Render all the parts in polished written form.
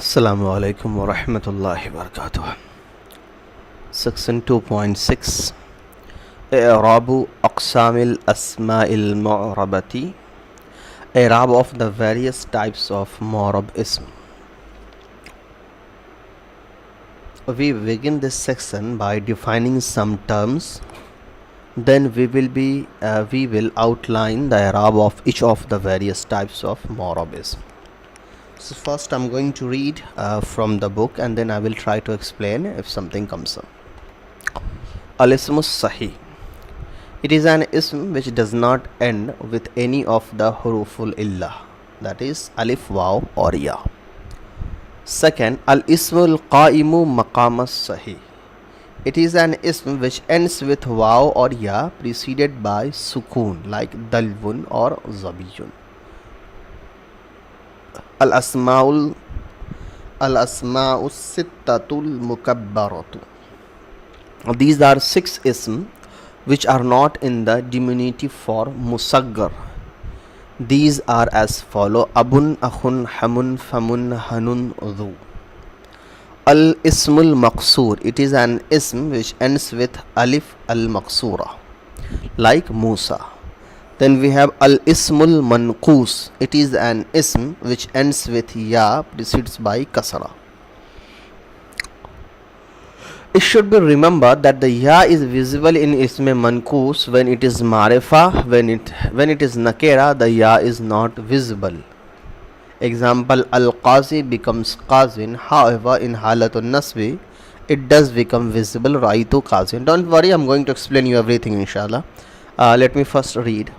Assalamu-Alaikum wa rahmatullahi wa barakatuh. Section 2.6 Erabu Aqsamil Asma'il Mu'rabati, Erab of the various types of Mu'rab ism. We begin this section by defining some terms. Then we will outline the Erab of each of the various types of Mu'rab ism. So first I'm going to read from the book, and then I will try to explain if something comes up. Al-Ismu-s-Sahih. It is an ism which does not end with any of the huruful illah, that is alif, waw or ya. Second, al-ismul qa'imu maqam as-sahih. It is an ism which ends with waw or ya preceded by sukoon like dalvun or zabiyun. Al-Asma'u sittatul mukabbaratu. These are 6 ism which are not in the diminutive form musaggar. These are as follow: abun, akhun, hamun, famun, hanun, dhu. Al-ismul maqsoor. It is an ism which ends with alif al-maqsoora like Musa. Then we have al-ismul manqus. It is an ism which ends with ya precedes by kasra. It should be remembered that the ya is visible in ism manqus when it is marifa. When it is nakira, the ya is not visible. Example, al-qazi becomes qazin. However, in halatun nasbi it does become visible, raitu qazin. Don't worry, I'm going to explain you everything inshallah. Let me first read.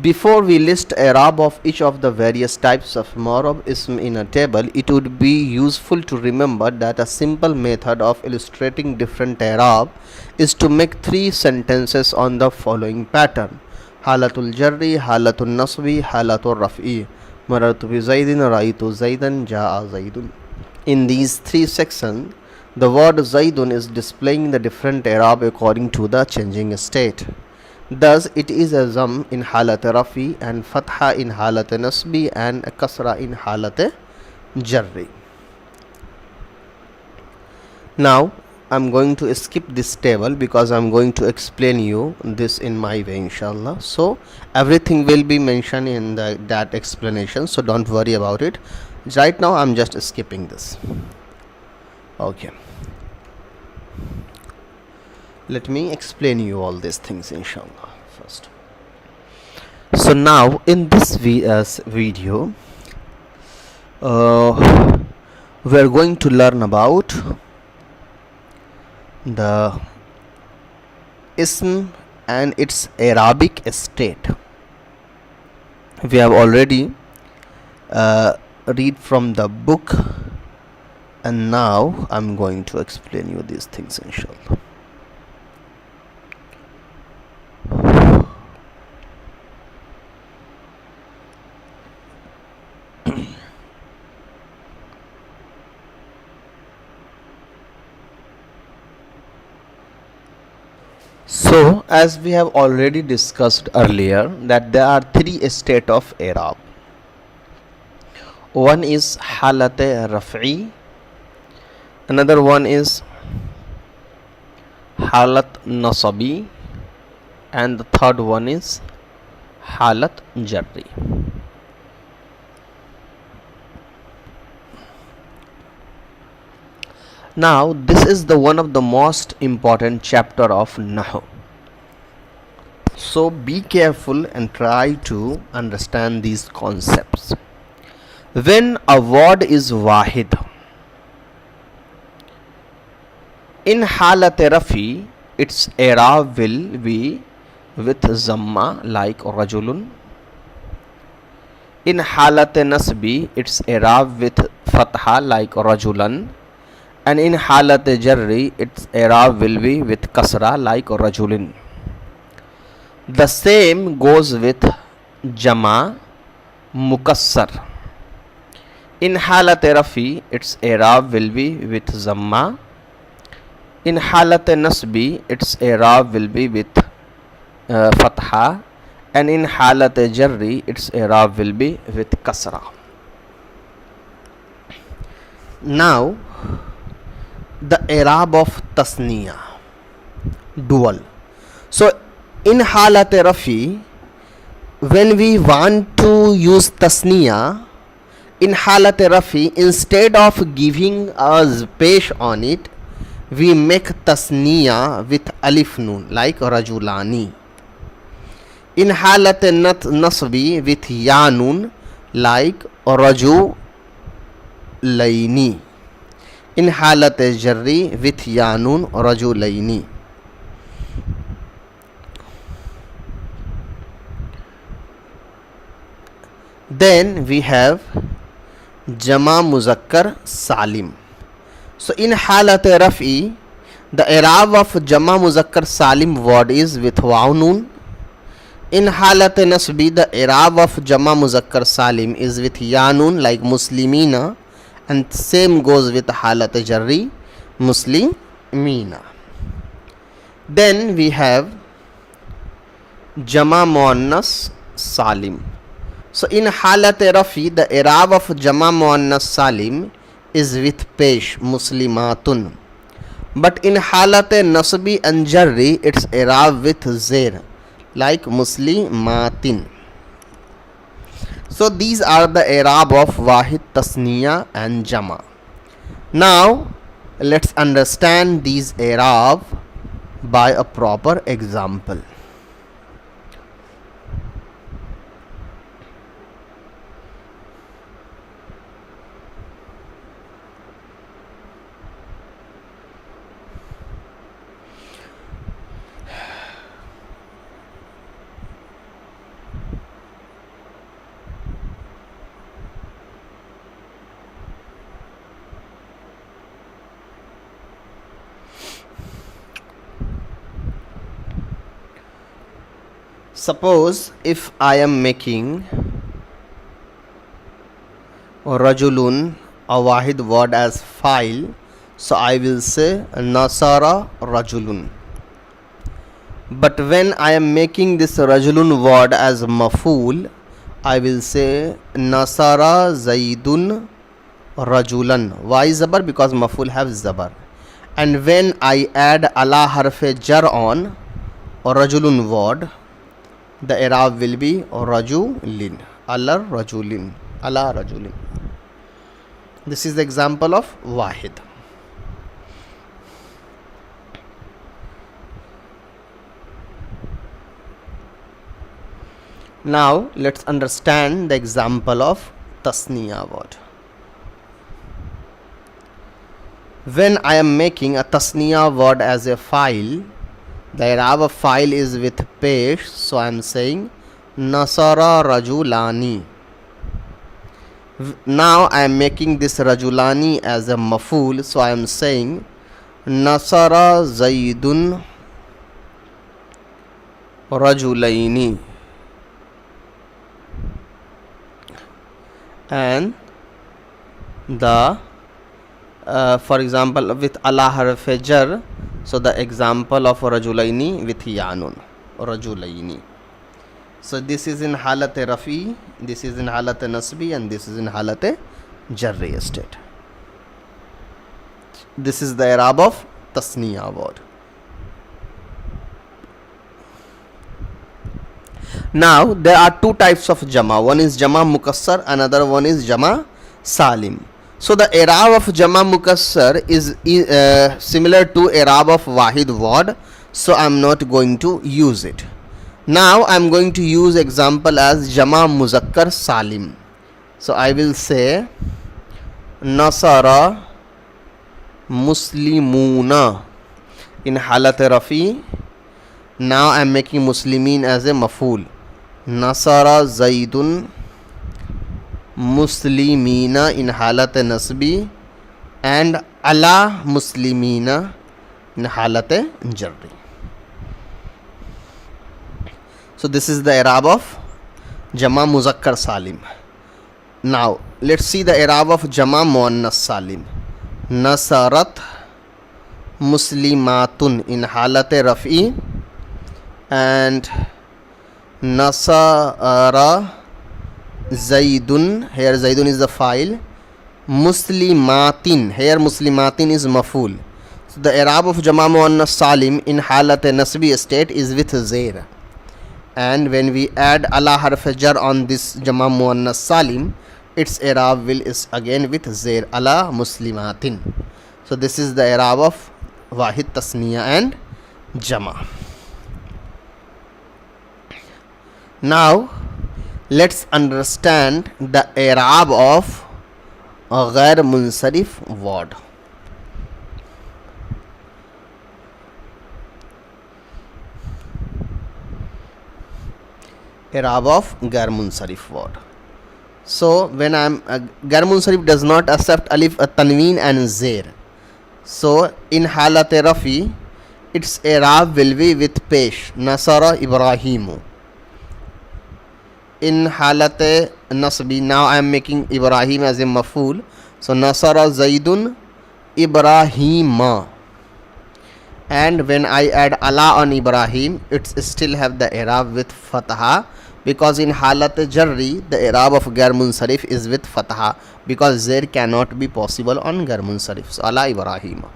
Before we list Erab of each of the various types of Mu'rab ism in a table, it would be useful to remember that a simple method of illustrating different Erab is to make 3 sentences on the following pattern: Halatul Jarri, Halatul Nasbi, Halatul Raf'i. Marartu bi Zaidin, Raitu Zaidan, Ja'a Zaidun. In these 3 sections, the word Zaidun is displaying the different Erab according to the changing state. Thus, it is a zam in halat rafi, and fatha in halat nasbi, and a kasra in halat jarri. Now, I'm going to skip this table because I'm going to explain you this in my way inshallah. So, everything will be mentioned in that explanation, so don't worry about it. Right now, I'm just skipping this. Okay. Let me explain you all these things inshallah first. So now in this video we are going to learn about the ism and its Arabic state. We have already read from the book, and now I'm going to explain you these things inshallah. So, as we have already discussed earlier, that there are 3 states of Erab. One is halat raf'i, another one is halat nasabi, and the third one is halat jarri. Now, this is the one of the most important chapter of Nahw. So, be careful and try to understand these concepts. When a word is wahid, in halat rafi, its Erab will be with zamma like rajulun. In halat nasbi, its Erab with fatha like rajulan. And in halat jarri, its Erab will be with kasra like rajulin. The same goes with jama mukassar. In halat rafi, its Erab will be with zamma. In halat nasbi, its Erab will be with fatha, and in halat jarri, its Erab will be with kasra. Now the Erab of tasniya, dual. So in halat rafi, when we want to use tasniya in halat rafi, instead of giving us pesh on it, we make tasniya with alif nun, like rajulani. In halat nasbi, with ya nun, like rajulaini. In halat jarri, with ya nun, rajulaini. Then we have jama muzakkar salim. So in halat rafi, the i'rab of jama muzakkar salim word is with waw nun. In halat nasbi, the i'rab of jama muzakkar salim is with ya nun, like muslimina, and same goes with halat jarri, muslimina. Then we have jama muannas salim. So in halat rafi, the i'rab of jama muannas salim is with pesh, muslimatun. But in halat nasbi and jarri, it's i'rab with zair, like muslimatin. So these are the i'rab of wahid, tasniya and jama. Now let's understand these i'rab by a proper example. Suppose if I am making rajulun, a wahid word, as file, so I will say nasara rajulun. But when I am making this rajulun word as maful, I will say nasara zaidun rajulan. Why zabar? Because maful have zabar. And when I add ala harfe jar on rajulun word, the i'rab will be rajulin, ala rajulin, ala rajulin. This is the example of wahid. Now let's understand the example of tasniya word. When I am making a tasniya word as a file, the i'rab of file is with pesh, so I am saying nasara rajulani. Now I am making this rajulani as a maful, so I am saying nasara zaidun rajulaini. And the for example with ala harf jar, so the example of rajulaini with yanun, rajulaini. So this is in halat rafi, this is in halat nasbi, and this is in halat jarri state. This is the i'rab of tasniya word. Now there are two types of jama. One is jama mukassar, another one is jama salim. So the i'rab of jama mukassar is similar to i'rab of wahid word, so I am not going to use it. Now I am going to use example as jama muzakkar salim. So I will say nasara muslimuna in halat rafi. Now I am making muslimin as a maful. Nasara zaidun muslimina in halat nasbi, and ala muslimina in halat jarri. So this is the i'rab of jama muzakkar salim. Now let's see the i'rab of jama muannas salim. Nasarat muslimatun in halat rafi, and nasara zaidun, here zaidun is the file, muslimatin. Here muslimatin is maful. So the i'rab of jama muannas salim in halat nasbi state is with zair, and when we add ala harf jar on this jama muannas salim, its i'rab will is again with zair, ala muslimatin. So this is the i'rab of wahid, tasniya and jama. Now let's understand the i'rab of a ghair munsarif word. I'rab of ghair munsarif word. So when ghair munsarif does not accept alif, a tanween and zair. So in halat rafi, its i'rab will be with pesh, nasara Ibrahimu. In halat nasbi, now I am making Ibrahim as a maful, so nasara Zaidun Ibrahima. And when I add ala on Ibrahim, it still have the i'rab with fatha, because in halat jarri the i'rab of ghair munsarif is with fatha, because there cannot be possible on ghair munsarif. So ala Ibrahima.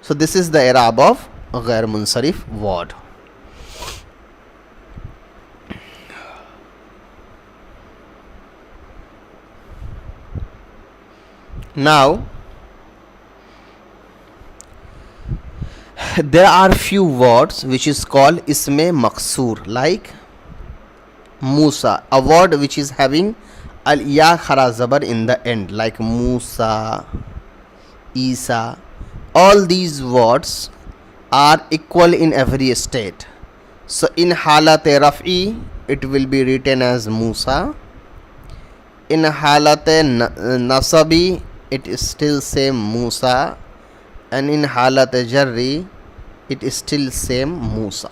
So this is the i'rab of ghair munsarif word. Now there are few words which is called isme maqsoor, like Musa, a word which is having al ya khara zabar in the end, like Musa, Isa. All these words are equal in every state. So in halat raf'i it will be written as Musa. In halat nasabi it is still same Musa, and in halat jarri it is still same Musa.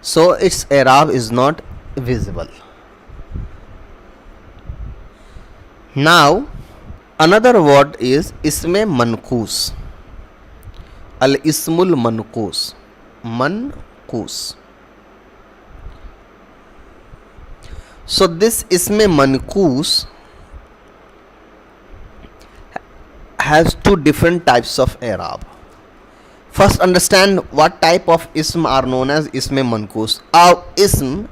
So its i'rab is not visible. Now another word is isme manqus, al ismul manqus, manqus. So this isme manqus has two different types of i'rab. First, understand what type of ism are known as isme manqus. Our ism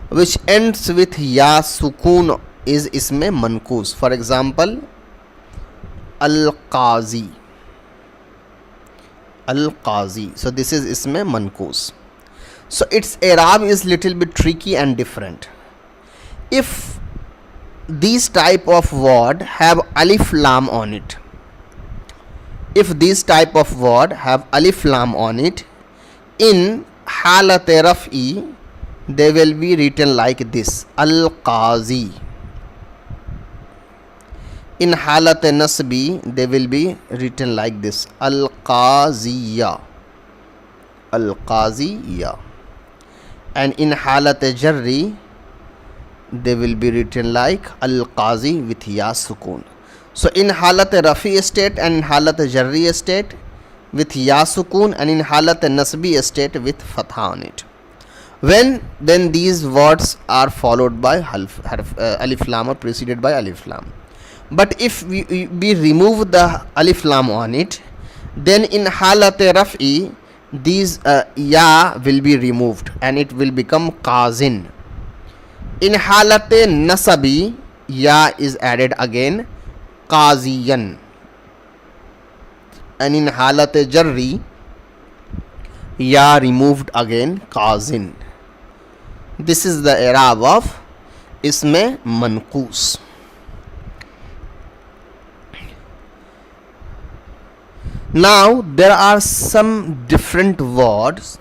which ends with ya sukun is isme manqus. For example, al-qazi, al-qazi. So this is isme manqus. So its i'rab is little bit tricky and different. If these type of word have alif lam on it, if these type of word have alif lam on it, in halat raf'i they will be written like this, al-qazi. In halat nasbi they will be written like this, al-qaziya, al-qaziya. And in halat jarri they will be written like al-qazi with ya sukun. So in halat rafi state and in halat jarri state with ya sukun, and in halat nasbi state with fatha on it. When then these words are followed by alif lam or preceded by alif lam. But if we remove the alif lam on it, then in halat raf'i these ya will be removed and it will become qazin. In halat nasabi ya is added again, qaziyan. And in halat jarri ya removed again, qazin. This is the i'rab of isme manqus. Now there are some different words,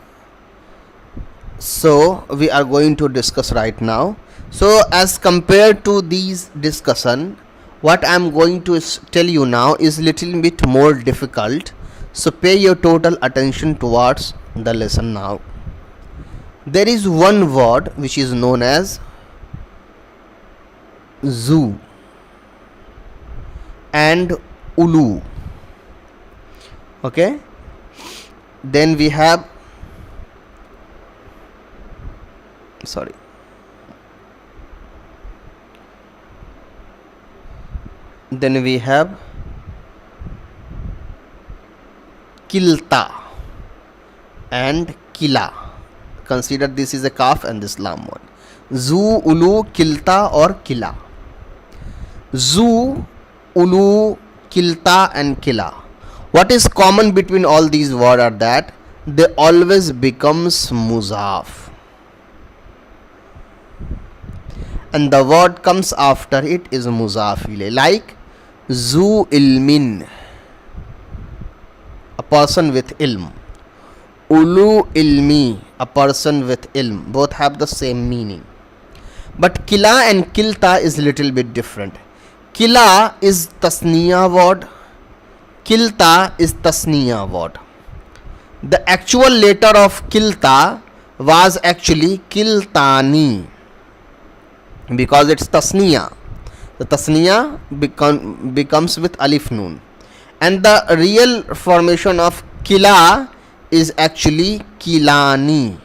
so we are going to discuss right now. So as compared to these discussion, what I am going to tell you now is little bit more difficult, so pay your total attention towards the lesson now. There is one word which is known as zu and ulu. Okay, then we have sorry. Then we have kilta and kila. Consider this is a kaf and this lam one. Zu, ulu, kilta or kila. Zu, ulu, kilta and kila. What is common between all these words are that they always becomes muzaf, and the word comes after it is muzaf ilay, like zu ilmin, a person with ilm. Ulu ilmi, a person with ilm. Both have the same meaning. But kila and kilta is little bit different. Kila is tasniya word. Kilta is tasniya word. The actual letter of kilta was actually kiltani, because it's tasniya. The tasniya becomes with alif noon, and the real formation of kila is actually kilani.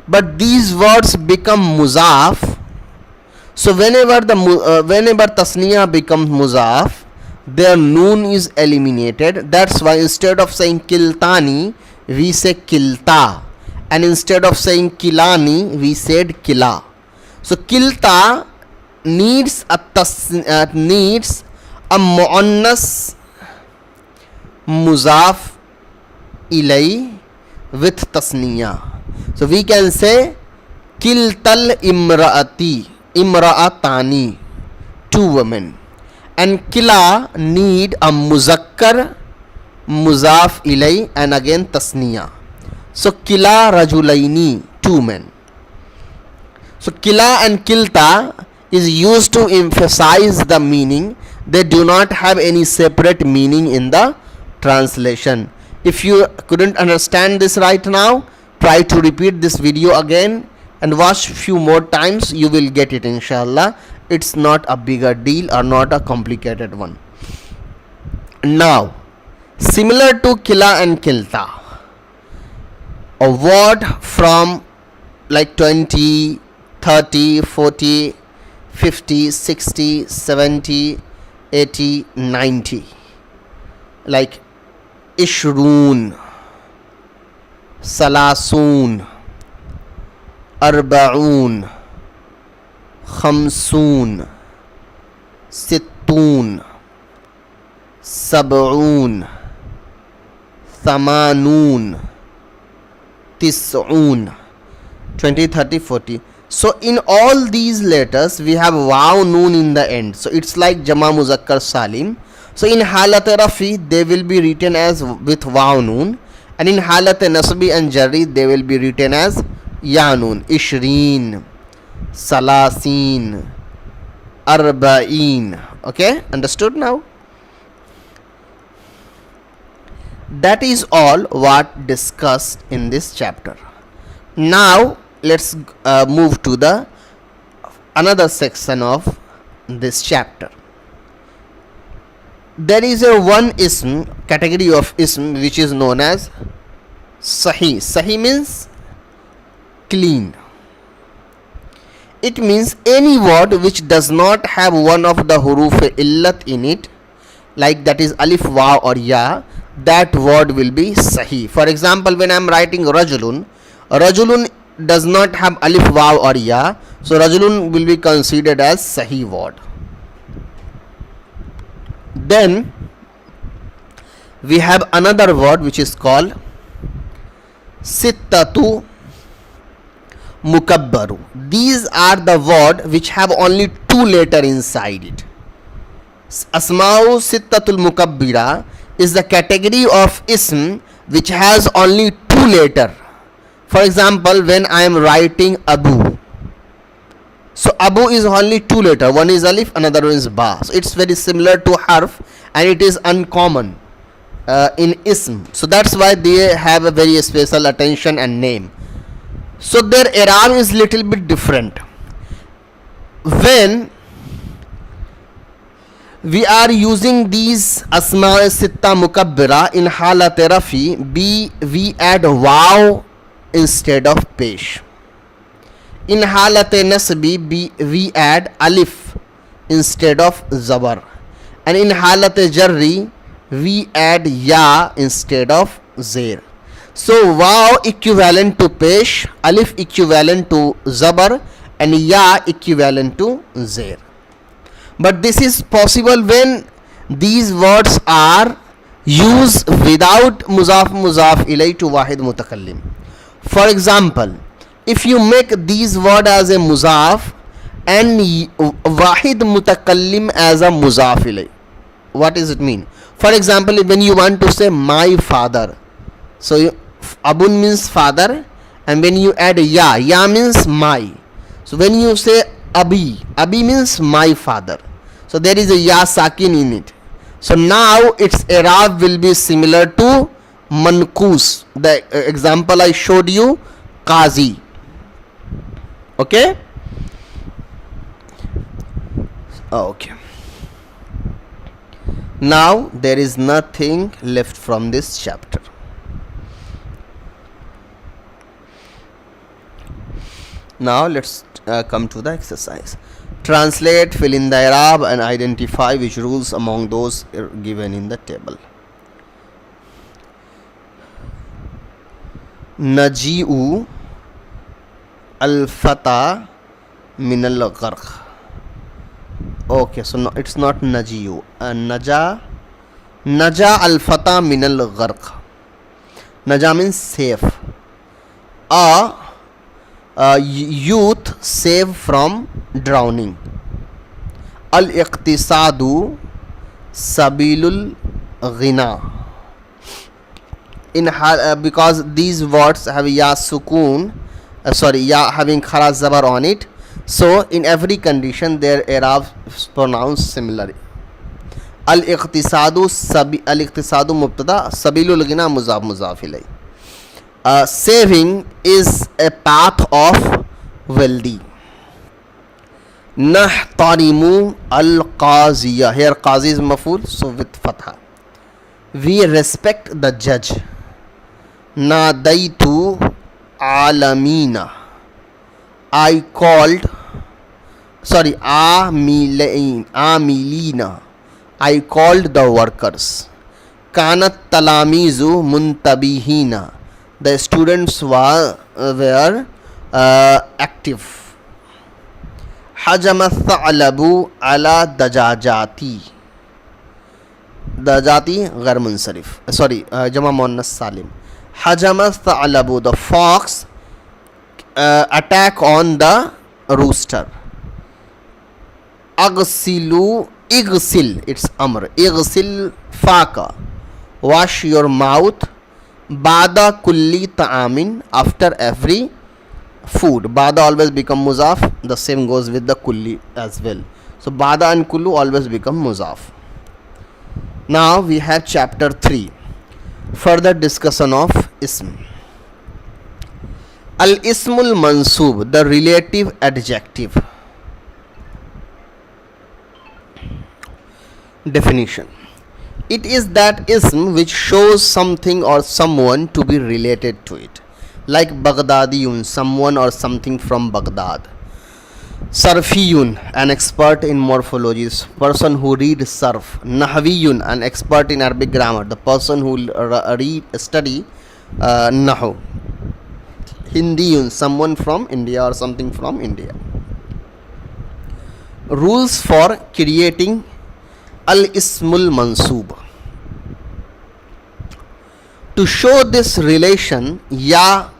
But these words become muzaf. So whenever tasniya becomes muzaf, their noon is eliminated. That's why instead of saying kiltani, we say kilta, and instead of saying kilani, we said kila. So kilta needs a muannas muzaf ilay with tasniya. So we can say kiltal imraatani, two women, and kila need a muzakkar muzaf ilay and again tasniya. So kila rajulaini, two men. So kila and kilta is used to emphasize the meaning. They do not have any separate meaning in the translation. If you couldn't understand this right now, try to repeat this video again and watch few more times. You will get it, inshallah. It's not a bigger deal or not a complicated one. Now, similar to kila and kilta, a word from like 20, 30, 40, 50, 60, 70, 80, 90, like Ishrun, Salasun, Arbaun, Khamsun, Sittun, Sab'un, Thamanun, Tis'un, 20, 30, 40. So in all these letters we have waw noon in the end. So it's like Jama Muzakkar Salim. So in Halat Rafi they will be written as with waw noon, and in Halat Nasbi and Jarri they will be written as ya noon. Ishreen, Salasin, Arba'in. Okay, understood now? That is all what discussed in this chapter. Now let's move to the another section of this chapter. There is a one ism, category of ism, which is known as sahih. Sahih means clean. It means any word which does not have one of the huruf illat in it, like that is alif, waw or ya, that word will be sahih. For example, when I am writing rajulun, rajulun does not have alif, waw or ya, so rajulun will be considered as sahih word. Then we have another word which is called sittatu mukabbaru. These are the word which have only two letters inside it. Asma'u sittatul mukabbira is the category of ism which has only two letters. For example, when I am writing Abu, so Abu is only two letters, one is alif, another one is ba. So it's very similar to harf, and it is uncommon in ism. So that's why they have a very special attention and name. So their Erab is little bit different. When we are using these asma sitta mukabbira in halat rafi, we add waw instead of pesh. In halat nasbi we add alif instead of zabar, and in halat jarri we add ya instead of zair. So wow equivalent to pesh, alif equivalent to zabar, and ya equivalent to zair. But this is possible when these words are used without muzaf ilay to wahid mutakallim. For example, if you make these words as a muzaf and wahid mutakallim as a muzaf ilay, what does it mean? For example, when you want to say my father, so abun means father, and when you add ya means my. So when you say abi means my father, so there is a ya sakin in it. So now its Erab will be similar to mankus, the example I showed you, qazi. Okay. Okay, now there is nothing left from this chapter. Now let's come to the exercise. Translate, fill in the Erab, and identify which rules among those given in the table. Naji'u al-fata min al-gharq. Okay, so no, it's not naji'u. Naja al-fata min al-gharq. Naja means save. Youth save from drowning. Al-iqtisadu sabilul ghina. In because these words have ya sukun, ya having kharas zabar on it, so in every condition their Erab is pronounced similarly. Al-iqtisadu mubtada, sabilul ghina muzaf ilay. Saving is a path of wealthy. Nahtarimu al-qaziya. Here qazi is maful, so with fatha. We respect the judge. Nadaitu alamina. I called, amilina. I called the workers. Kanat talamizu muntabihina. The students were active. Hajama tha'alabu ala dajajati. Dajati ghar munsarif. Jama muannas salim. Hajama tha'alabu, the fox attack on the rooster. Igsil, it's amr. Igsil faka, wash your mouth. Bada kulli ta'amin, after every food. Bada always become muzaf. The same goes with the kulli as well. So bada and kullu always become muzaf. Now we have chapter 3. Further discussion of ism. Al-ismul mansub, the relative adjective. Definition. It is that ism which shows something or someone to be related to it. Like Baghdadiyun, someone or something from Baghdad. Sarfiyun, an expert in morphology, person who reads sarf. Nahwiyun, an expert in Arabic grammar, the person who study Nahw. Hindiyun, someone from India or something from India. Rules for creating al-ismul mansub. To show this relation, ya'un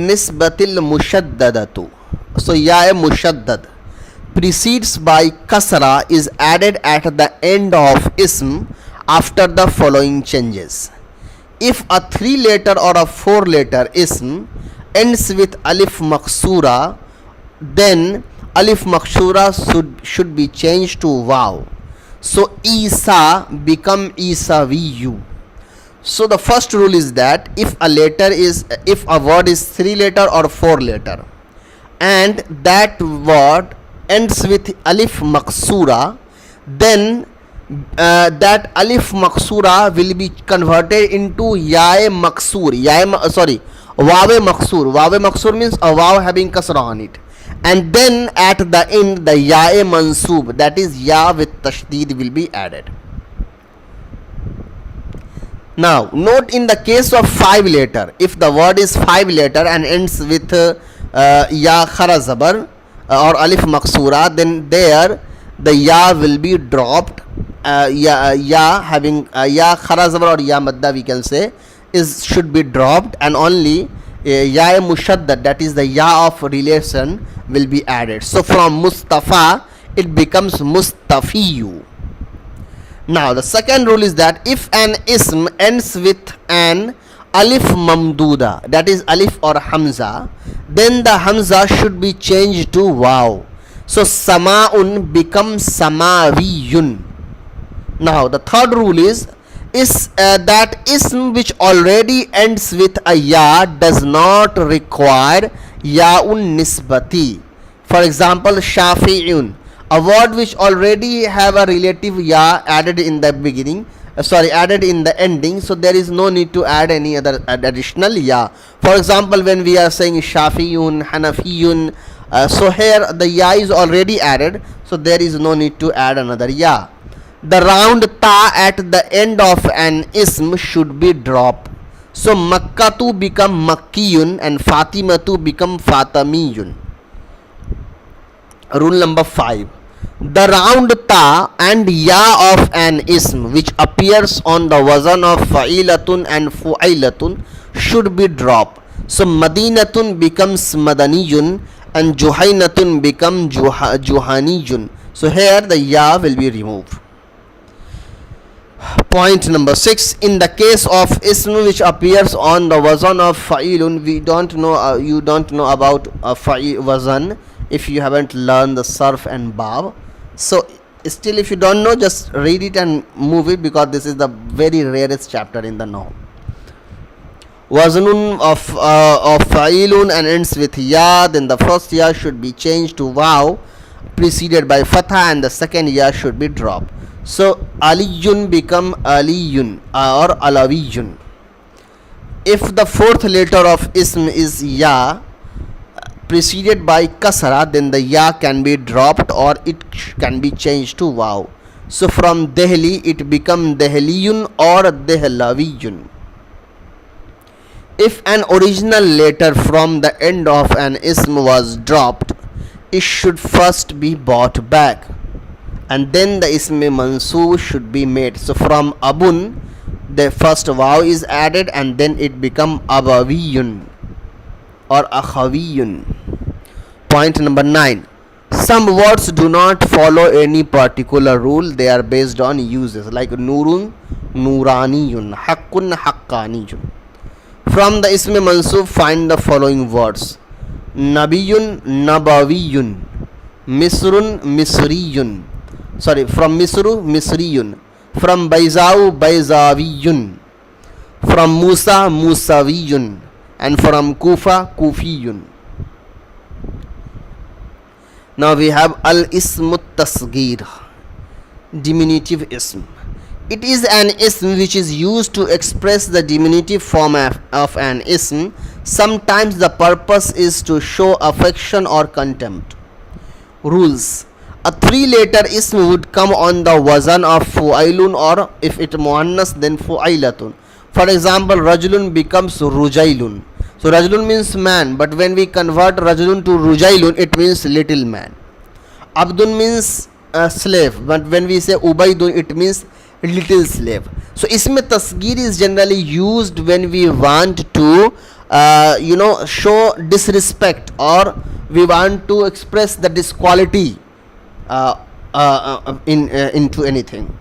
nisbatil mushaddadatu. So ya mushaddad precedes by kasra is added at the end of ism after the following changes. If a 3-letter or a 4-letter ism ends with alif maksura, then alif maksura should be changed to waw. So Isa become Isawiyu. So the first rule is that if a word is 3-letter or 4-letter and that word ends with alif maksura, then that alif maksura will be converted into yae maksur, wawe maksur. Wawe maksur means a waw having kasra on it, and then at the end the yae mansub, that is ya with tashdid, will be added. Now note, in the case of 5 letter, if the word is 5 letter and ends with ya khara zabar or alif maksura, then there the ya will be dropped. Ya having ya khara zabar or ya madda, we can say, should be dropped, and only ya mushaddad, that is the ya of relation, will be added. So from Mustafa it becomes Mustafiyu. Now the second rule is that if an ism ends with an alif mamduda, that is alif or hamza, then the hamza should be changed to waw. So sama'un becomes samawiyun. Now the third rule is that ism which already ends with a ya does not require ya'un nisbati. For example, shafi'un, a word which already have a relative ya added in the beginning, added in the ending, so there is no need to add any other additional ya. For example, when we are saying shafiyun, hanafiyun, so here the ya is already added, so there is no need to add another ya. The round ta at the end of an ism should be dropped. So Makkatu become Makkiyun and Fatimatu become Fatamiyun. Rule number 5. The round ta and ya of an ism which appears on the wazan of fa'ilatun and fu'ilatun should be dropped. So Madinatun becomes Madaniyun and Juhainatun become Juhaniyun. So here the ya will be removed. Point number 6. In the case of ism which appears on the wazan of fa'ilun, we don't know, you don't know about wazan if you haven't learned the sarf and bab. So still, if you don't know, just read it and move it, because this is the very rarest chapter in the Nahw. Wazanun of fa'ilun and ends with ya, then the first ya should be changed to waw preceded by fatha, and the second ya should be dropped. So Aliyun become Aliyun or Alawiyun. If the fourth letter of ism is ya preceded by kasra, then the ya can be dropped or it can be changed to waw. So from Dehli it become Dehliyun or Dehlawiyun. If an original letter from the end of an ism was dropped, it should first be brought back, and then the ism mansoob should be made. So from abun, the first waw is added and then it become abawiyun or akhawiyun. Point number 9. Some words do not follow any particular rule, they are based on uses, like nurun, nuraniyun, haqqun, haqqaniyun. From the ism mansoob, find the following words: nabiyun, nabawiyun, misrun, misriyun. From Misru, Misriyun. From Baizau, Baizawiyun. From Musa, Musawiyun. And from Kufa, Kufiyun. Now we have Al-Ismut Tasgir, diminutive ism. It is an ism which is used to express the diminutive form of an ism. Sometimes the purpose is to show affection or contempt. Rules: a 3-letter ism would come on the wazan of fu'ailun, or if it muannas, then fu'ailatun. For example, rajulun becomes rujailun. So rajulun means man, but when we convert rajulun to rujailun, it means little man. Abdun means slave, but when we say ubaidun, it means little slave. So ism tasgir is generally used when we want to show disrespect, or we want to express the disquality into anything.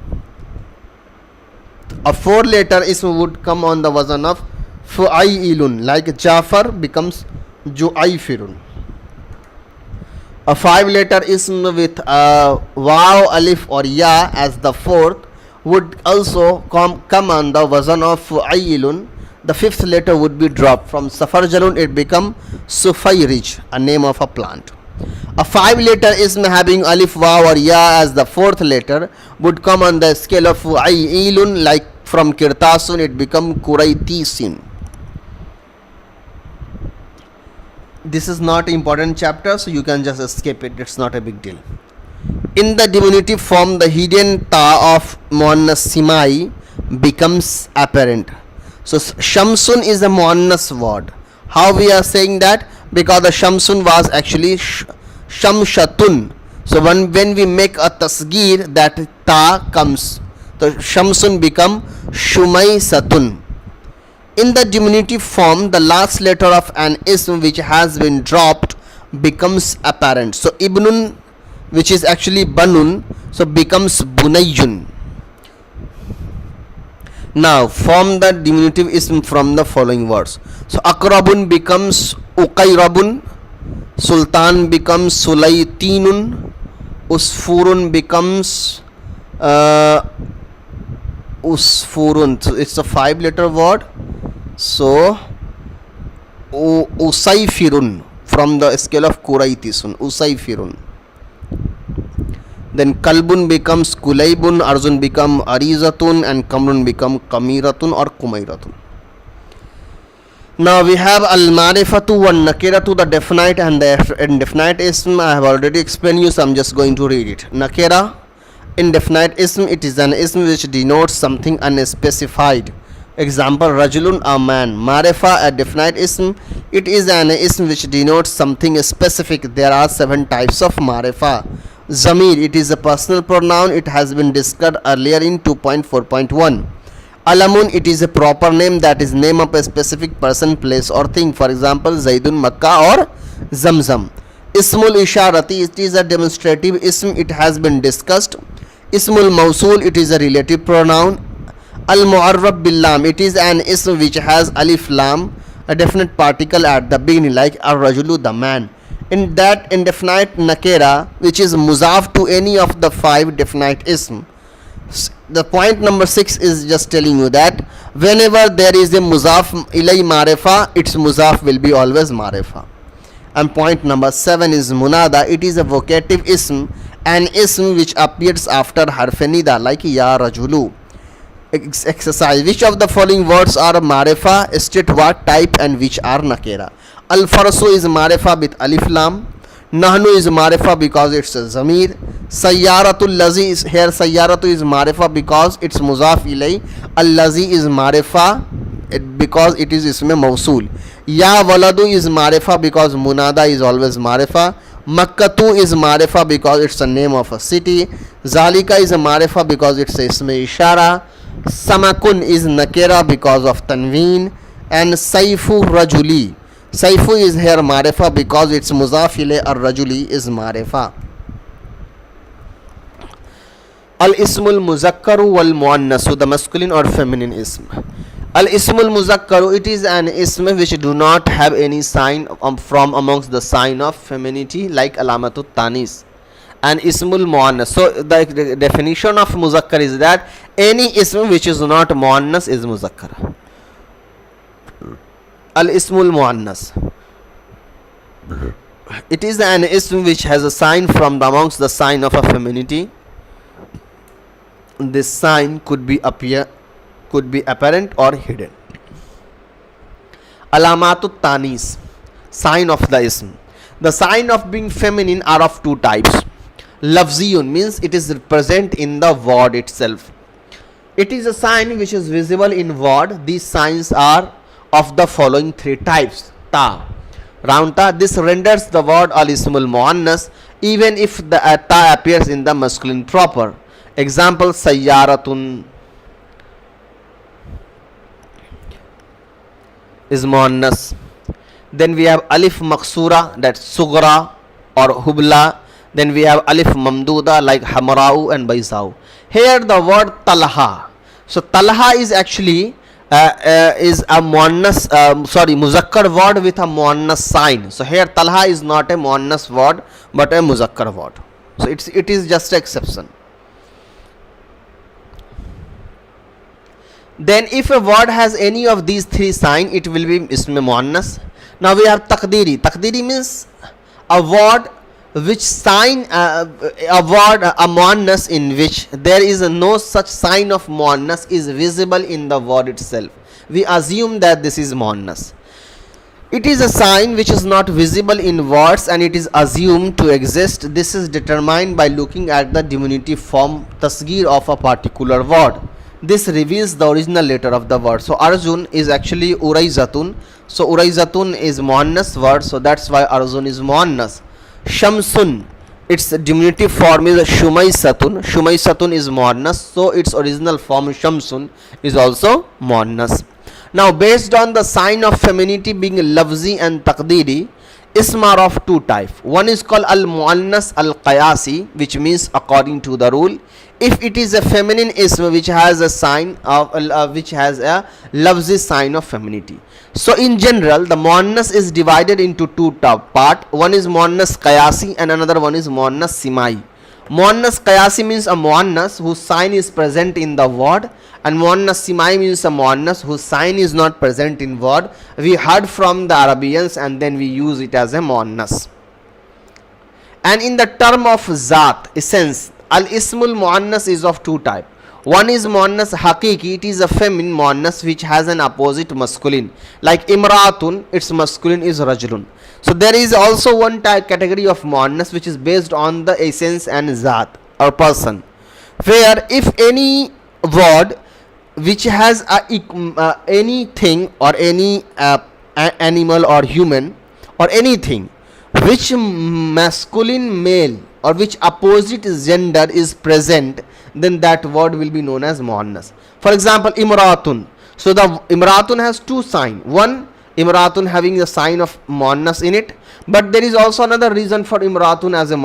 A 4-letter ism would come on the wazan of fu'ailun, like Jafar becomes Ju'aifirun. A 5-letter ism with waw, alif or ya as the fourth would also come on the wazan of fu'ailun. The 5th letter would be dropped. From Safarjalun it become Sufayrij, a name of a plant. A 5-letter ism having alif, waw or ya as the 4th letter would come on the scale of fu'ailun, like from kirtasun it become kuraytisin. This is not important chapter, so you can just skip it. It's not a big deal. In the diminutive form, the hidden ta of muannas simai becomes apparent. So shamsun is a muannas word. How we are saying that? Because the shamsun was actually shamshatun. So when we make a tasgir, that ta comes. So shamsun become shumaysatun. In the diminutive form, the last letter of an ism which has been dropped becomes apparent. So ibnun, which is actually banun, so becomes bunayyun. Now form the diminutive ism from the following words. So akrabun becomes uqayrabun, sultan becomes sulaytinun, usfurun becomes usfurun. So it's a 5-letter word. So usayfirun, from the scale of kuraytisun, usayfirun. Then kalbun becomes kulaybun, arzun become arizatun, and kamrun become kamiratun or kumairatun. Now we have al-marifatu wa nakiratu, the definite and the indefinite ism. I have already explained you, so I'm just going to read it. Nakira, indefinite ism, it is an ism which denotes something unspecified. Example, rajulun, a man. Marifa, a definite ism, it is an ism which denotes something specific. There are 7 types of marifa. Zamir, it is a personal pronoun. It has been discussed earlier in 2.4.1. Alamun, it is a proper name, that is name of a specific person, place or thing. For example, Zaidun, Makkah or Zamzam. Ismul Isharati, it is a demonstrative ism. It has been discussed. Ismul Mausul, it is a relative pronoun. Al-Mu'arrab bil-Lam, it is an ism which has alif lam, a definite particle at the beginning, like ar-rajulu, the man. In that indefinite nakira, which is muzaf to any of the 5 definite ism. The point number 6 is just telling you that whenever there is a muzaf ilay marifa, its muzaf will be always marifa. And point number 7 is munada, it is a vocative ism, an ism which appears after harfenida, like ya rajulu. Exercise, which of the following words are marifa, state what type, and which are nakira. Al-farsu is marifa with alif lam. Nahnu is marifa because it's a zamir. Sayyaratul lazi is here, sayyaratu is marifa because it's muzaf ilay. Al-lazi is marifa because it is isme mausul. Ya waladu is marifa because munada is always marifa. Makkatu is marifa because it's a name of a city. Zalika is a marifa because it's a isme ishara. Samakun is nakira because of tanween. And Saifu rajuli, Saifu is here marifa because it's muzaf ilay, or rajuli is marifa. Al-ismul muzakkaru wal muannasu, the masculine or feminine ism. Al-ismul muzakkaru, it is an ism which do not have any sign from amongst the sign of femininity, like alamatut tanis. And ismul muannas, so the definition of muzakkar is that any ism which is not muannas is muzakkar. Al-ismul muannas, it is an ism which has a sign from amongst the sign of a femininity. This sign could be apparent or hidden. Alamatut tanis, sign of the ism. The sign of being feminine are of 2 types. Lafziyun means it is present in the word itself. It is a sign which is visible in word. These signs are of the following 3 types. Ta, round ta, this renders the word al-ismul muannas even if the ta appears in the masculine proper. Example, sayyaratun is muannas. Then we have alif maksura, that's sugra or hubla. Then we have alif mamduda like hamra'u and baysau. Here the word talha. So talha is actually is a muannas, muzakkar word with a muannas sign. So here talha is not a muannas word but a muzakkar word. So it is just an exception. Then if a word has any of these 3 signs, it will be isme muannas. Now we have taqdiri. Taqdiri means a word which sign a word a muannas in which there is no such sign of muannas is visible in the word itself. We assume that this is muannas. It is a sign which is not visible in words and it is assumed to exist. This is determined by looking at the diminutive form tasgir of a particular word. This reveals the original letter of the word. So Arjun is actually Uraizatun. So Uraizatun is muannas word, so that's why Arjun is muannas. Shamsun, its diminutive form is Shumaisatun. Shumaisatun is muannas, so its original form Shamsun is also muannas. Now based on the sign of femininity being lafzi and taqdiri, ism are of two types. One is called al-muannas al-qayasi, which means according to the rule. If it is a feminine ism which has a sign of which has a lafzi sign of femininity. So in general, the muannas is divided into two parts. One is muannas qayasi and another one is muannas simai. Muannas qayasi means a muannas whose sign is present in the word, and muannas simai means a muannas whose sign is not present in word. We heard from the Arabians and then we use it as a muannas. And in the term of zat, essence, al-ismul muannas is of two types. One is muannas hakiki, it is a feminine muannas which has an opposite masculine. Like imratun, its masculine is rajulun. So there is also one type category of muannas which is based on the essence and zat or person, where if any word which has anything or any animal or human or anything which masculine male or which opposite gender is present, then that word will be known as muannas. For example, imratun. So the imratun has two signs. One, imratun having the sign of muannas in it, but there is also another reason for imratun as a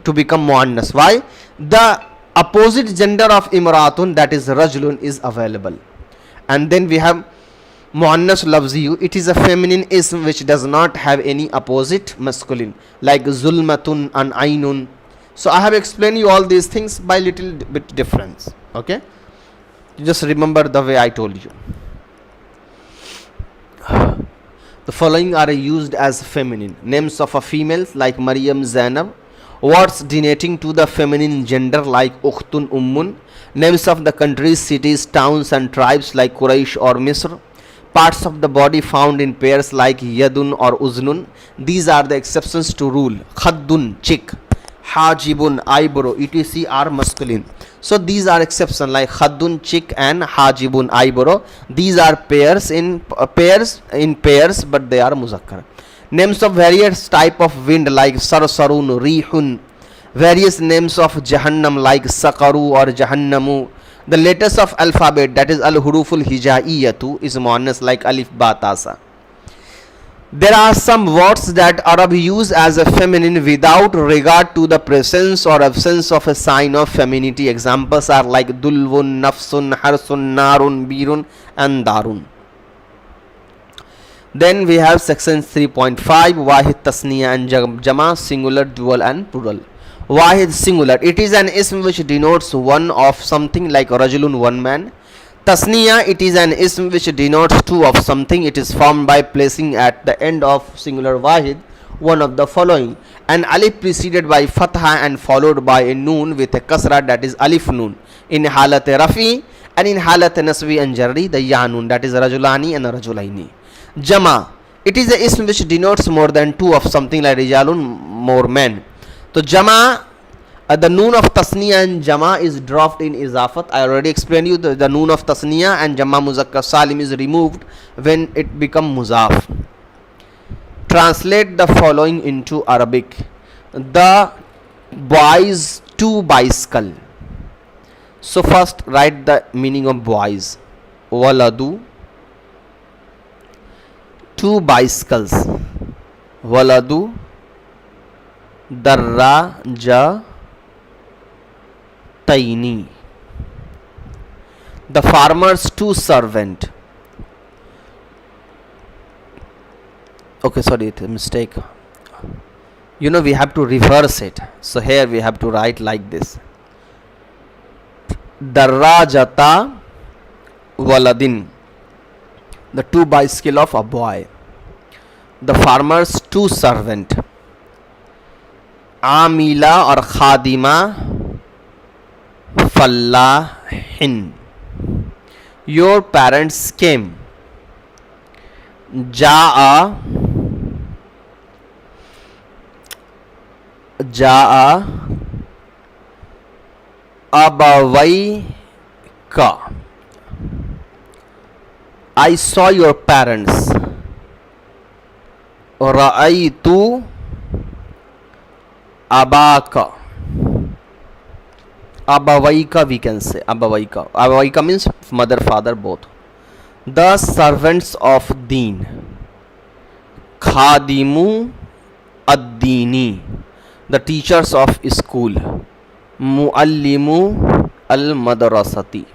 to become muannas. Why? The opposite gender of imratun, that is rajulun, is available. And then we have muannas lafziyu. It is a feminine ism which does not have any opposite masculine, like zulmatun and ainun. So I have explained you all these things by little bit difference. Okay, just remember the way I told you. The following are used as feminine names of a females like Maryam, Zainab. Words denoting to the feminine gender like Ukhtun, Ummun. Names of the countries, cities, towns and tribes like Quraysh or Misr. Parts of the body found in pairs like Yadun or Uznun. These are the exceptions to rule. Khaddun, cheek. Hajibun, eyebrow, etc. are masculine. So these are exceptions like Khaddun, cheek and Hajibun, eyebrow. These are pairs, but they are muzakkar. Names of various type of wind like Sarsarun, Rihun. Various names of Jahannam like Sakaru or Jahannamu. The letters of alphabet, that is al-huruful hijaiyatu, is muannas like alif, ba, ta, sa. There are some words that Arab use as a feminine without regard to the presence or absence of a sign of femininity. Examples are like dulvun, nafsun, harsun, narun, birun and darun. Then we have section 3.5, Wahid, Tasniya and Jama, singular, dual and plural. Wahid, singular. It is an ism which denotes one of something like Rajulun, one man. Tasniya, it is an ism which denotes two of something. It is formed by placing at the end of singular Wahid one of the following: an alif preceded by fatha and followed by a noon with a kasra, that is alif noon, in halat rafi, and in halat nasbi and jarri the ya noon, that is rajulani and rajulaini. Jama, it is a ism which denotes more than two of something like rijalun, more men. So Jama, the noon of tasniya and jama is dropped in izafat. I already explained you the noon of tasniya and jama muzakkar salim is removed when it become muzaf. Translate the following into Arabic. The boys two bicycle. So first write the meaning of boys. Waladu, two bicycles. Waladu, darraja taini. The farmer's two servant. Okay, sorry, it's a mistake. You know, we have to reverse it. So here we have to write like this. Darrajata waladin. The two bicycle of a boy. The farmer's two servant. आमिला और खादिमा, फल्लाहिन. Your parents came. जाआ अबवैका. I saw your parents. रअयतु अबाका. Abavaika we can say. Abavaika means mother, father, both. The servants of Deen. Khadimu ad-Dini. The teachers of school. Muallimu al-Madrasati.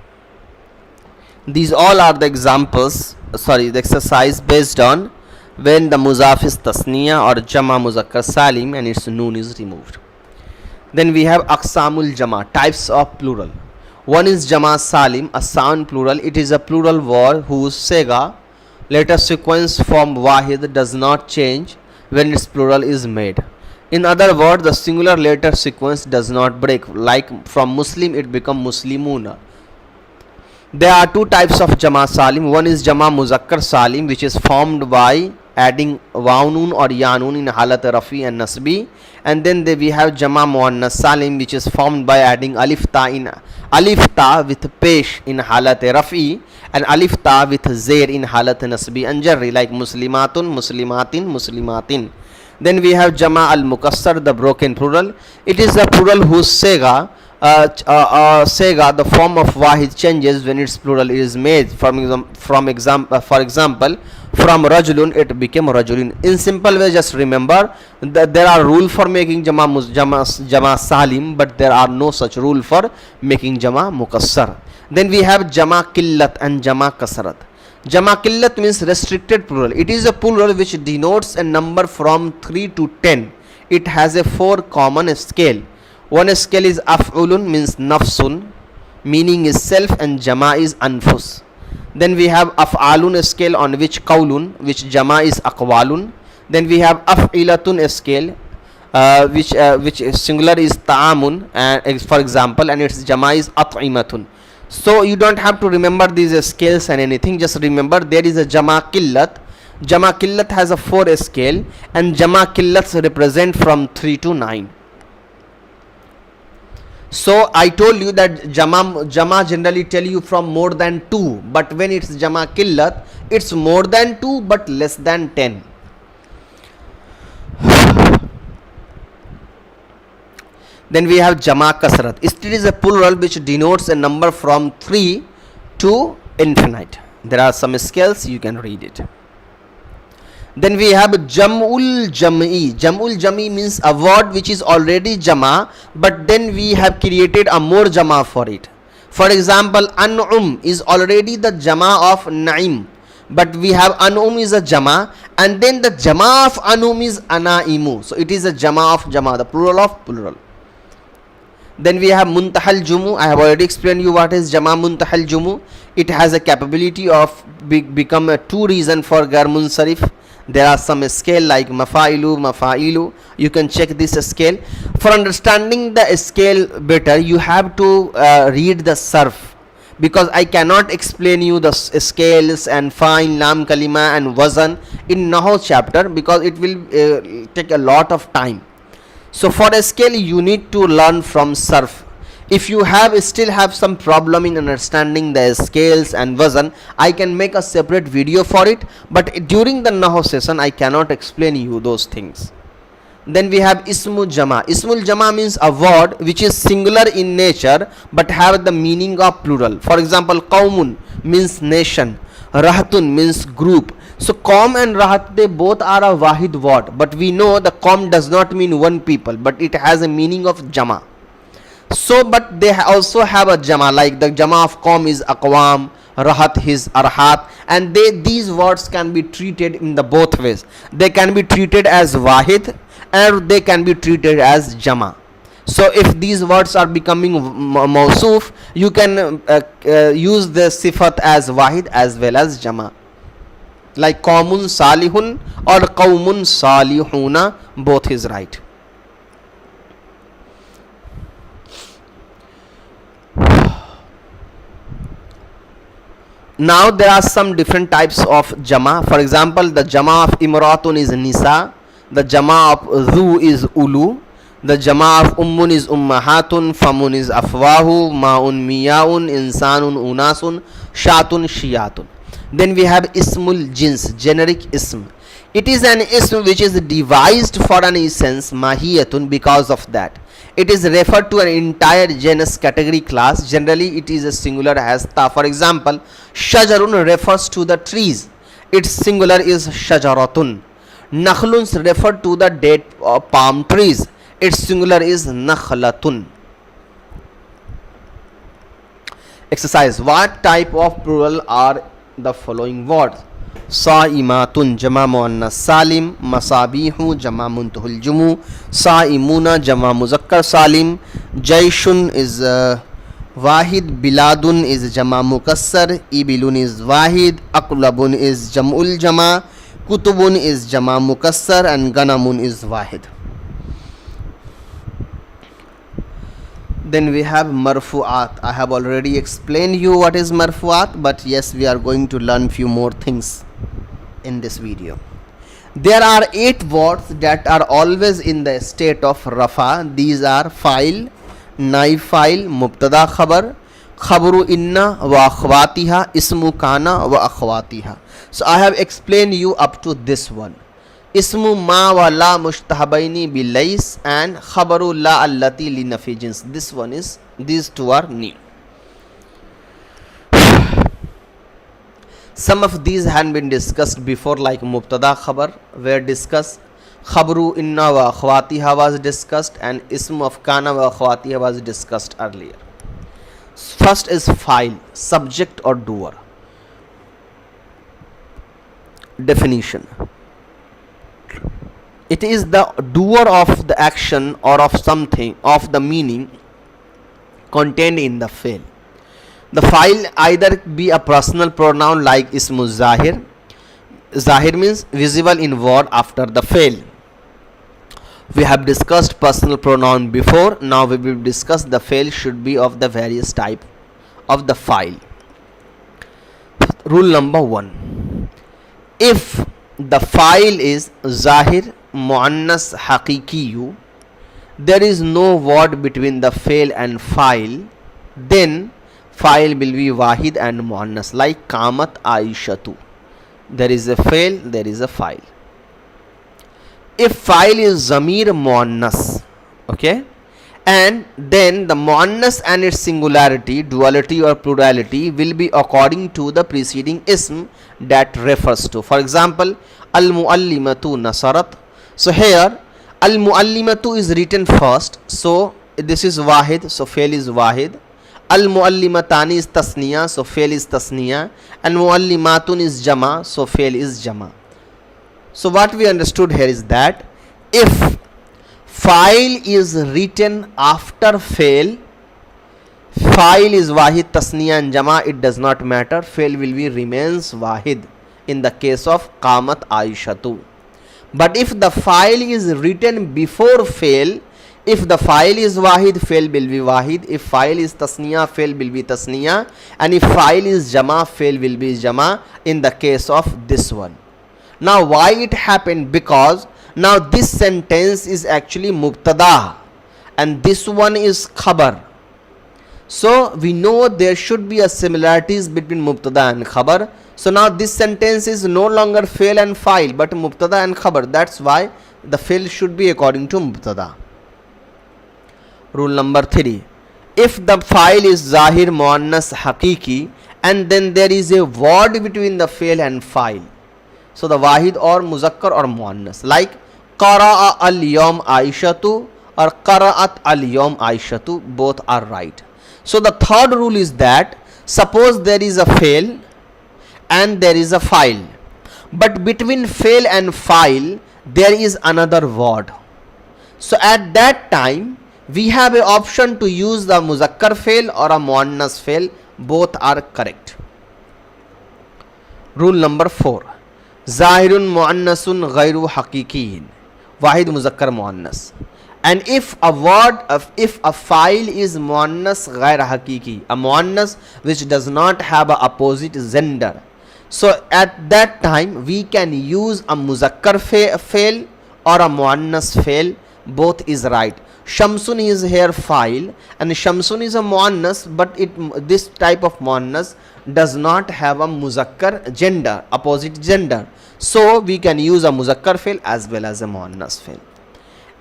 These all are the examples, the exercise based on when the muzaf is tasniya or jama muzakkar salim and its noon is removed. Then we have aqsamul jama, types of plural. One is jama salim, a sound plural. It is a plural word whose sega, letter sequence form wahid, does not change when its plural is made. In other words, the singular letter sequence does not break. Like from Muslim, it becomes Muslimuna. There are two types of jama salim. One is jama muzakkar salim, which is formed by adding wawnun or yanun in halat rafi and nasbi, and then we have jama muannas salim, which is formed by adding alif ta with pesh in halat rafi and alif ta with zair in halat nasbi and jarri, like muslimatun, muslimatin, muslimatin. Then we have jama al mukassar, the broken plural. It is the plural whose sega, the form of wahid changes when its plural is made. For example, from rajulun it became rajulin. In simple way, just remember that there are rules for making jama salim, but there are no such rule for making jama mukassar. Then we have jama killat and jama kasrat. Jama killat means restricted plural. It is a plural which denotes a number from 3 to 10. It has a 4 common scale. One scale is af'ulun, means nafsun, meaning is self, and jama is anfus. Then we have af'alun, a scale on which qawlun, which jama is aqwalun. Then we have af'ilatun, a scale which singular is ta'amun, for example, and its jama is at'imatun. So you don't have to remember these scales and anything. Just remember there is a jama killat. Jama killat has a 4 scale, and jama killats represent from 3 to 9. So I told you that jama generally tell you from more than 2, but when it's jama killat, it's more than 2 but less than 10. Then we have jama kasrat. It is a plural which denotes a number from 3 to infinite. There are some scales, you can read it. Then we have jam'ul jam'i. Jam'ul jam'i means a word which is already jama, but then we have created a more jama for it. For example, an'um is already the jama of na'im, but we have an'um is a jama, and then the jama of an'um is ana'imu. So it is a jama of jama, the plural of plural. Then we have muntahal jumu. I have already explained you what is jama muntahal jumu. It has a capability of become a 2 reason for gar munsarif. There are some scale like mafa'ilu. You can check this scale. For understanding the scale better, you have to read the sarf, because I cannot explain you the scales and fa'il, lam, kalima and wazan in Nahw chapter, because it will take a lot of time. So for a scale you need to learn from sarf. If you still have some problem in understanding the scales and wazan, I can make a separate video for it, but during the Nahw session I cannot explain you those things. Then we have ismul jama. Ismul jama means a word which is singular in nature but have the meaning of plural. For example, qawmun means nation, rahatun means group. So qawm and rahat, they both are a wahid word, but we know the qawm does not mean one people, but it has a meaning of jama. So but they also have a jama, like the jama of qawm is aqwam, rahat is arhat, and these words can be treated in the both ways. They can be treated as wahid and they can be treated as jama. So if these words are becoming mawsuf, you can use the sifat as wahid as well as jama, like qawmun salihun or qawmun salihuna, both is right. Now there are some different types of jama. For example, the jama of imratun is nisa, the jama of zu is ulu, the jama of ummun is ummahatun, famun is afwahu, maun miyaun, insanun unasun, shatun shiyatun. Then we have ismul jins, generic ism. It is an ism which is devised for an essence, mahiyatun, because of that. It is referred to an entire genus, category, class. Generally, it is a singular as ta. For example, shajarun refers to the trees. Its singular is shajaratun. Nakhlun refer to the date palm trees. Its singular is nakhlatun. Exercise. What type of plural are the following words? Sa'imatun jama muannas salim, masabihu jama muntahul jumu, sa'imuna jama muzakkar salim, jaishun is wahid, biladun is jama mukassar, ibilun is wahid, aqlabun is jam'ul jama, kutubun is jama mukassar, and ganamun is wahid. Then we have marfu'at. I have already explained you what is marfu'at, but yes, we are going to learn few more things in this video. There are 8 words that are always in the state of rafa. These are fa'il, naib fa'il, mubtada khabar, khabaru inna wa akhwatiha, ismu kana wa akhwatiha. So I have explained you up to this one. Ismu ma wa la mushtahabaini bilais and khabaru la allati li nafi jins. This one is, these two are new. Some of these had been discussed before, like mubtada khabar were discussed, khabaru inna wa akhwatiha was discussed, and ism of kana wa akhwatiha was discussed earlier. First is fa'il, subject or doer. Definition: it is the doer of the action or of something of the meaning contained in the fi'l. The fa'il either be a personal pronoun like ismu zahir. Zahir means visible in word after the fi'l. We have discussed personal pronoun before. Now we will discuss the fi'l should be of the various type of the fa'il. Rule number 1. If the fa'il is zahir, muannas, haqiqiyu, there is no word between the fi'l and fa'il, then fa'il will be wahid and muannas, like qamat aishatu. There is a fi'l, there is a fa'il. If fa'il is zamir muannas, okay, and then the muannas and its singularity, duality or plurality will be according to the preceding ism that refers to. For example, al-muallimatu nasarat. So here al-muallimatu is written first, so this is wahid, so fi'l is wahid. Al-muallimatani is tasniya, so fi'l is tasniya, and muallimatun is jama, so fi'l is jama. So what we understood here is that if fa'il is written after fi'l, fa'il is wahid, tasniya and jama, it does not matter, fi'l will be remains wahid in the case of qamat aishatu. But if the fa'il is written before fi'l, if the fa'il is wahid, fi'l will be wahid. If fa'il is tasniya, fi'l will be tasniya, and if fa'il is jama, fi'l will be jama in the case of this one. Now why it happened? Because now this sentence is actually mubtada and this one is khabar. So we know there should be a similarities between mubtada and khabar. So now this sentence is no longer fi'l and fa'il but mubtada and khabar. That's why the fi'l should be according to mubtada. Rule number 3. If the fa'il is zahir, muannas, haqiqi, and then there is a word between the fi'l and fa'il, so the wahid or muzakkar or muannas, like qara'a al-yawm aishatu or qara'at al-yawm aishatu, both are right. So the third rule is that suppose there is a fi'l and there is a fa'il, but between fi'l and fa'il there is another word. So at that time we have an option to use the muzakkar fi'l or a muannas fi'l. Both are correct. Rule number 4. Zahirun muannasun ghairu haqiqiyin. Wahid muzakkar muannas. And if a word if a file is muannas ghair hakiki, a muannas which does not have a opposite gender, so at that time we can use a muzakkar fail or a muannas fail. Both is right. Shamsun is here file and Shamsun is a muannas, but this type of muannas does not have a muzakkar gender, opposite gender, so we can use a muzakkar fail as well as a muannas fail.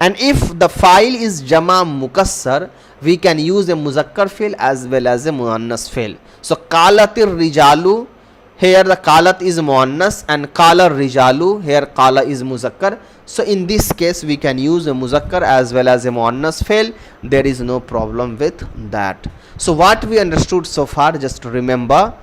And if the file is jama mukassar, we can use a muzakkar fail as well as a muannas fail. So qalatir rijalu, here the qalat is muannas and qala rijalu, here qala is muzakkar. So in this case we can use a muzakkar as well as a muannas fail. There is no problem with that. So what we understood so far, just remember,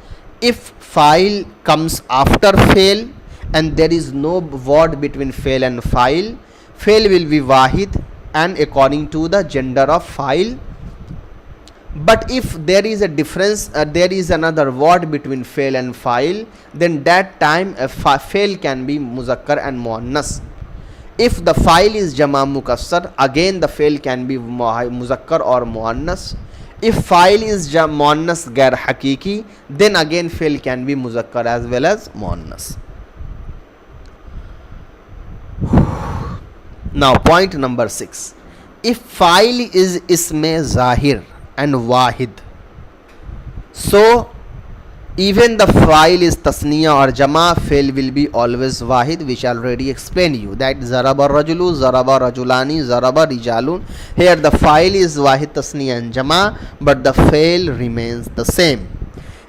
if file comes after fail and there is no word between fail and file, fail will be wahid and according to the gender of file. But if there is a difference, there is another word between fail and file, then that time a fail can be muzakkar and muannas. If the file is jama mukassar, again the fail can be muzakkar or muannas. If file is muannas gair hakiki, then again fail can be muzakkar as well as muannas. Now point number 6. If file is isme zahir and wahid, so even the file is tasniya or jama, fail will be always wahid, which I already explained you, that zaraba rajulu, zaraba rajulani, zaraba rijalun. Here the file is wahid, tasniya and jama, but the fail remains the same.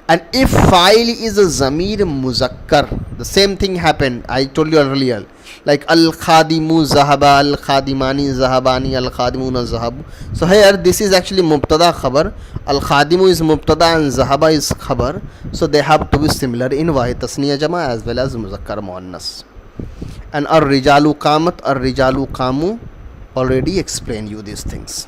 And if file is a zamir muzakkar, the same thing happened, I told you earlier, like al khadimu zahaba, al khadimani zahabani, al khadimuna zahabu. So here this is actually mubtada khabar, al khadimu is mubtada and zahaba is khabar, so they have to be similar in wahid tasniya jama as well as muzakkar muannas. And ar rijalu qamat, ar rijalu qamu, already explained you these things.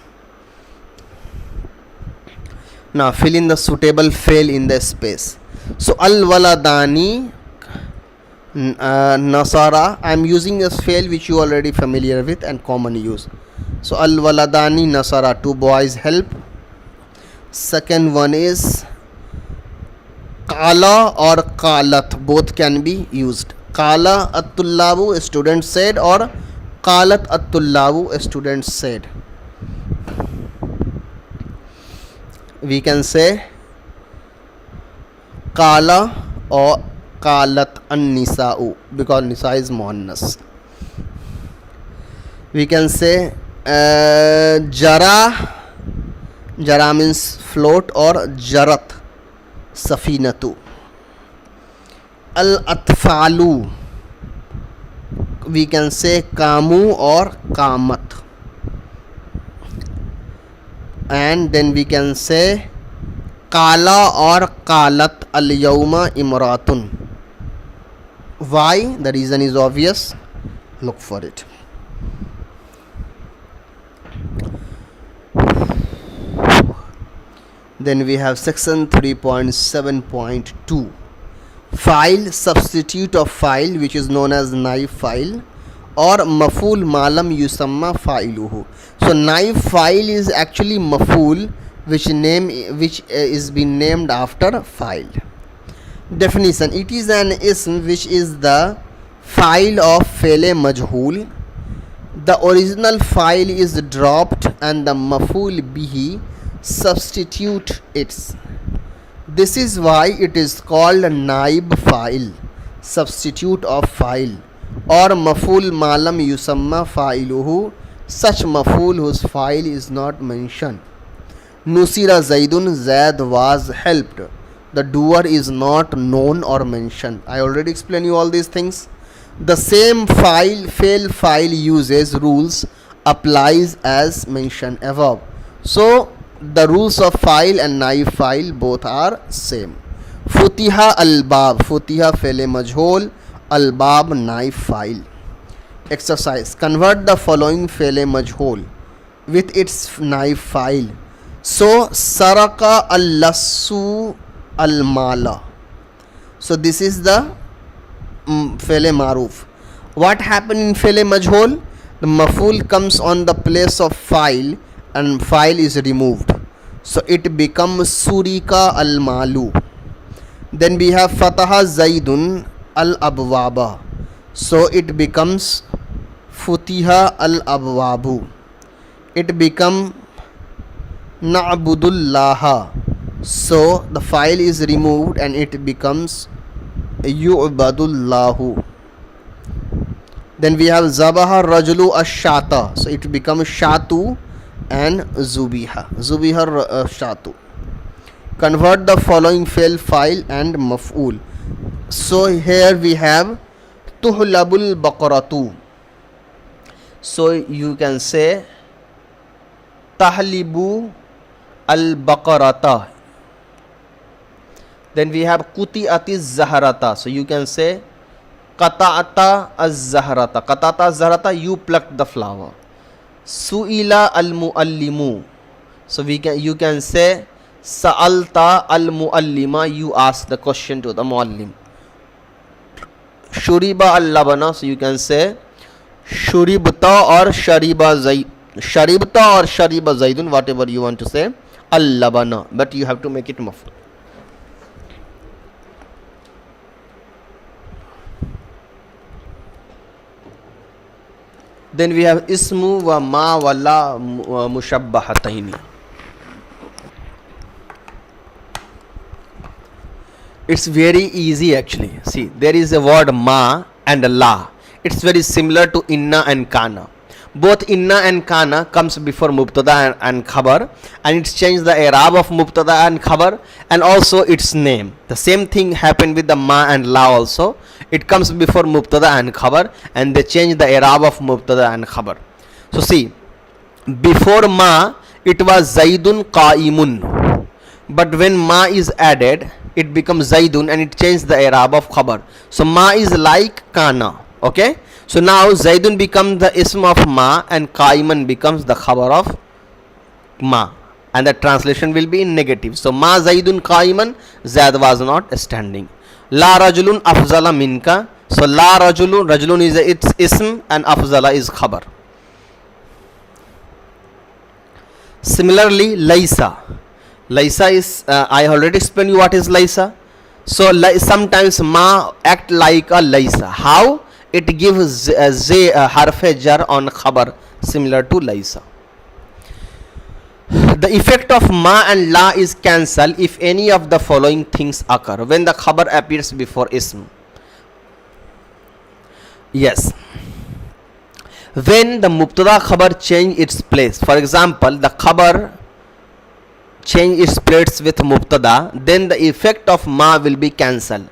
Now fill in the suitable fail in the space. So al waladani nasara, I am using a fail which you already familiar with and common use. So al waladani nasara, two boys help. Second one is qala or qalat, both can be used. Qala at-tullabu, a student said, or qalat at-tullabu, a student said. We can say qala or qalat an-nisa'u, because nisa is muannas. We can say jara, jara means float, or jarat safinatu. Al-atfalu, we can say kamu or kamat. And then we can say kala or kalat al yawma imratun. Why? The reason is obvious. Look for it. Then we have section 3.7.2. File, substitute of file, which is known as naib file, or maful malam yusamma fa'iluhu. So naib file is actually maful, which is been named after file. Definition: it is an ism which is the file of fele majhul. The original file is dropped and the maful bihi substitute it. This is why it is called naib file, substitute of file, or maful malam yusamma fa'iluhu, such maful whose file is not mentioned. Nusira Zaidun, Zaid was helped. The doer is not known or mentioned. I already explained you all these things. The same fail file uses rules applies as mentioned above. So the rules of file and naib file both are same. Futiha al-bab, futiha fele majhul, al-bab naib file. Exercise: convert the following fele majhul with its naib file. So saraka al-lassu al-mala. So this is the fele maruf. What happened in fele majhul? The maf'ul comes on the place of fa'il and fa'il is removed, so it becomes surika al malu. Then we have fataha zaidun al abwaba, so it becomes futiha al abwabu. It become na'budullaha, so the fa'il is removed and it becomes yu'badullahu. Then we have zabaha rajulu ash-shata, so it becomes shatu and zubiha shatu. Convert the following fi'l, fa'il and maf'ul. So here we have tuhlabul baqaratu, so you can say tahlibu al baqarata. Then we have quti'atiz zaharata, so you can say qata'ata az-zahrata. Qata'ata az-zahrata, you plucked the flower. Su'ila al-muallimu, so you can say sa'alta al-muallima, you ask the question to the muallim. Shuriba al-labana, so you can say shuribta or shariba zaidun, whatever you want to say, al-labana, but you have to make it maf'ul. Then we have ismu wa ma wa la mushabbahataini. It's very easy actually. See, there is a word ma and a la. It's very similar to inna and kana. Both inna and kana comes before mubtada and khabar, and it's changed the i'rab of mubtada and khabar and also its name. The same thing happened with the ma and la also. It comes before mubtada and khabar and they change the i'rab of mubtada and khabar. So see, before ma it was zaidun qa'imun, but when ma is added it becomes zaidun and it changed the i'rab of khabar. So ma is like kana. Okay, so now zaidun becomes the ism of ma and qa'iman becomes the khabar of ma, and the translation will be in negative. So ma zaidun qa'iman, Zaid was not standing. La rajulun afzala minka, so la rajulun is its ism and afzala is khabar. Similarly, laisa is I already explained you what is laisa. So sometimes ma act like a laisa. How? It gives harf jar on khabar similar to laisa. The effect of ma and la is cancelled if any of the following things occur when the khabar appears before ism. Yes, when the mubtada khabar change its place. For example, the khabar change its place with mubtada, then the effect of ma will be cancelled.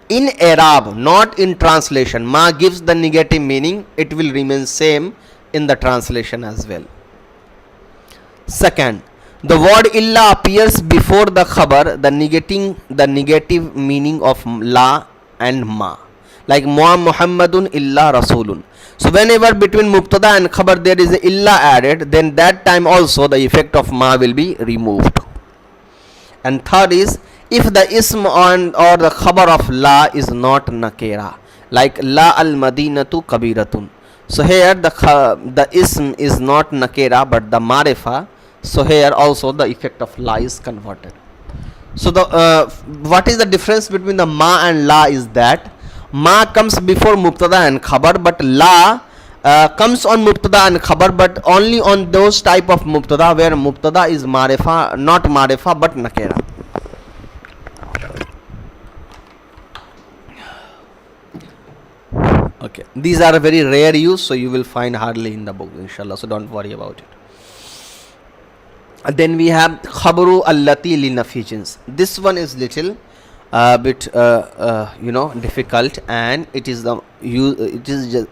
In Erab, not in translation, ma gives the negative meaning, it will remain same in the translation as well. Second, the word illa appears before the khabar, the negating the negative meaning of la and ma, like Muhammadun illa rasulun. So whenever between mubtada and khabar there is a illa added, then that time also the effect of ma will be removed. And third is, if the ism or the khabar of la is not nakira, like la al madinatu kabiratun. So here the ism is not nakira but the marifa. So here also the effect of la is converted. So the what is the difference between the ma and la is that ma comes before mubtada and khabar, but la comes on mubtada and khabar, but only on those type of mubtada where mubtada is marifa, not marifa but nakira. Okay, these are very rare use, so you will find hardly in the book, inshallah, so don't worry about it. Then we have khabaru allati li nafi jins. This one is little bit difficult, and it is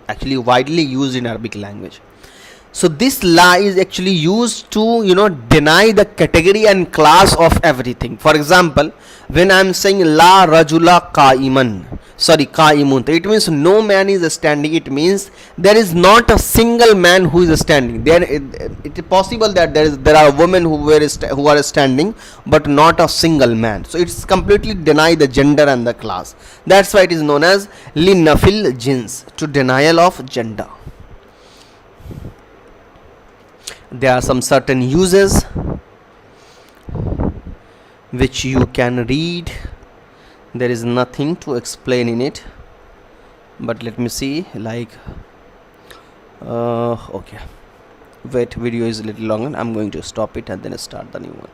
actually widely used in Arabic language. So this la is actually used to deny the category and class of everything. For example, when I am saying la rajula qa'iman, qa'imun, it means no man is standing. It means there is not a single man who is standing. It is possible that there are women who are standing, but not a single man. So it's completely deny the gender and the class. That's why it is known as li nafil jins, to denial of gender. There are some certain uses which you can read. There is nothing to explain in it, but let me see, like okay, wait, video is a little longer. I'm going to stop it and then start the new one.